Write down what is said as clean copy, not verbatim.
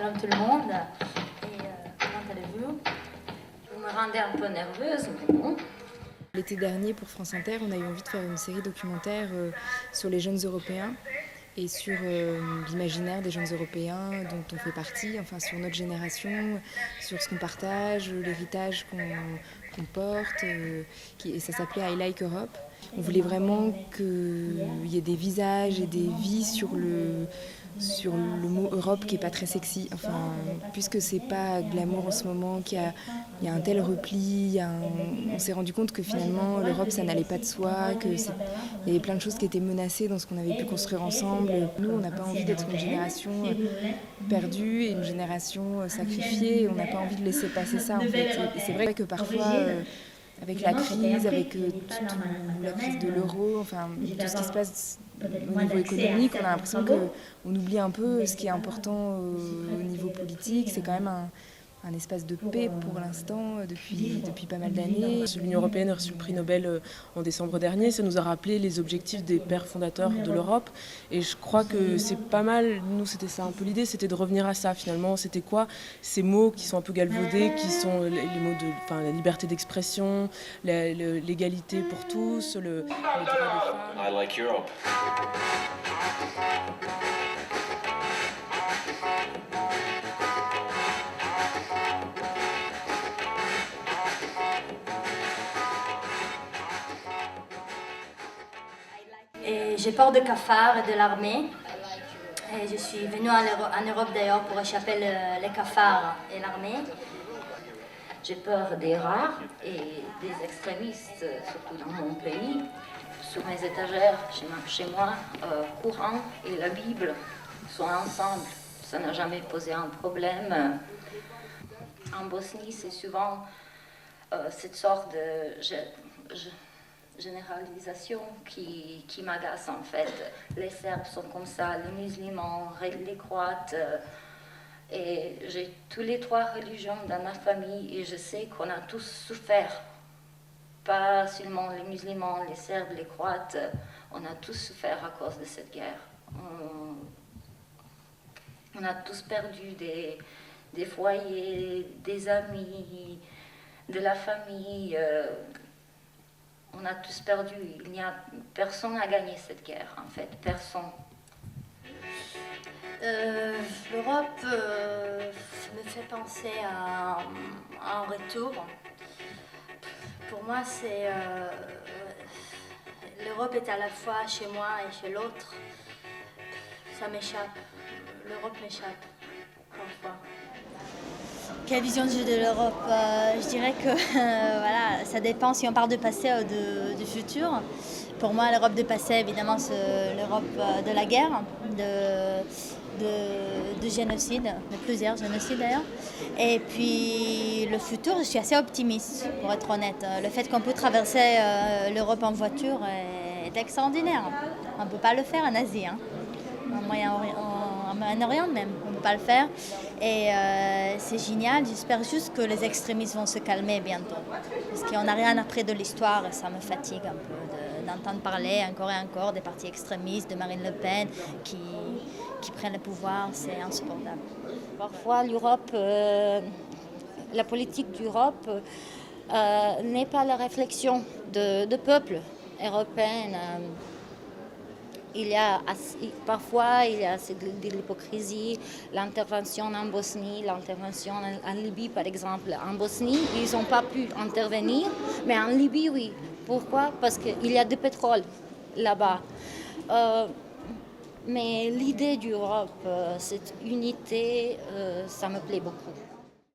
Shalom tout le monde. Comment allez-vous? Vous me rendez un peu nerveuse, mais bon. L'été dernier, pour France Inter, on a eu envie de faire une série documentaire sur les jeunes Européens et sur l'imaginaire des jeunes Européens dont on fait partie, enfin sur notre génération, sur ce qu'on partage, l'héritage qu'on porte. Et ça s'appelait I Like Europe. On voulait vraiment qu'il y ait des visages et des vies sur le mot Europe qui n'est pas très sexy. Enfin, puisque c'est pas glamour en ce moment, qu'il y a un tel repli, on s'est rendu compte que finalement l'Europe ça n'allait pas de soi, il y avait plein de choses qui étaient menacées dans ce qu'on avait pu construire ensemble. Nous, on n'a pas envie d'être une génération perdue et une génération sacrifiée. On n'a pas envie de laisser passer ça en fait. Et c'est vrai que parfois, avec la crise, avec la crise de l'euro, enfin tout ce qui se passe au niveau économique, on a l'impression qu'on oublie un peu ce qui est important au niveau politique. C'est quand même un espace de paix pour l'instant depuis pas mal d'années. L'Union européenne a reçu le prix Nobel en décembre dernier. Ça nous a rappelé les objectifs des pères fondateurs de l'Europe. Et je crois que c'est pas mal, nous c'était ça un peu l'idée, c'était de revenir à ça finalement. C'était quoi ces mots qui sont un peu galvaudés, qui sont les mots de la liberté d'expression, l'égalité pour tous, le droit des femmes. I like Europe. Et j'ai peur de cafards et de l'armée. Et je suis venue en Europe d'ailleurs pour échapper les cafards et l'armée. J'ai peur des rats et des extrémistes, surtout dans mon pays. Sur mes étagères, chez moi, Coran et la Bible sont ensemble. Ça n'a jamais posé un problème. En Bosnie, c'est souvent cette sorte de généralisation qui m'agace en fait. Les Serbes sont comme ça, les musulmans, les Croates. Et j'ai tous les trois religions dans ma famille et je sais qu'on a tous souffert. Pas seulement les musulmans, les Serbes, les Croates. On a tous souffert à cause de cette guerre. On a tous perdu des foyers, des amis, de la famille. On a tous perdu. Personne n'a gagné cette guerre, en fait. Personne. L'Europe me fait penser à un retour. Pour moi, l'Europe est à la fois chez moi et chez l'autre. Ça m'échappe. L'Europe m'échappe, parfois. Quelle vision j'ai de l'Europe? Je dirais que voilà, ça dépend si on parle de passé ou du futur. Pour moi, l'Europe du passé, évidemment, c'est l'Europe de la guerre, de génocide, de plusieurs génocides d'ailleurs. Et puis le futur, je suis assez optimiste, pour être honnête. Le fait qu'on peut traverser l'Europe en voiture est extraordinaire. On ne peut pas le faire en Asie, hein. En Orient même, on ne peut pas le faire. Et c'est génial, j'espère juste que les extrémistes vont se calmer bientôt. Parce qu'on n'a rien appris de l'histoire et ça me fatigue un peu d'entendre parler encore et encore des partis extrémistes, de Marine Le Pen qui prennent le pouvoir, c'est insupportable. Parfois l'Europe, la politique d'Europe n'est pas la réflexion de peuple européen. Parfois, il y a de l'hypocrisie, l'intervention en Bosnie, l'intervention en Libye, par exemple. En Bosnie, ils n'ont pas pu intervenir, mais en Libye, oui. Pourquoi? Parce qu'il y a du pétrole là-bas. Mais l'idée d'Europe, cette unité, ça me plaît beaucoup.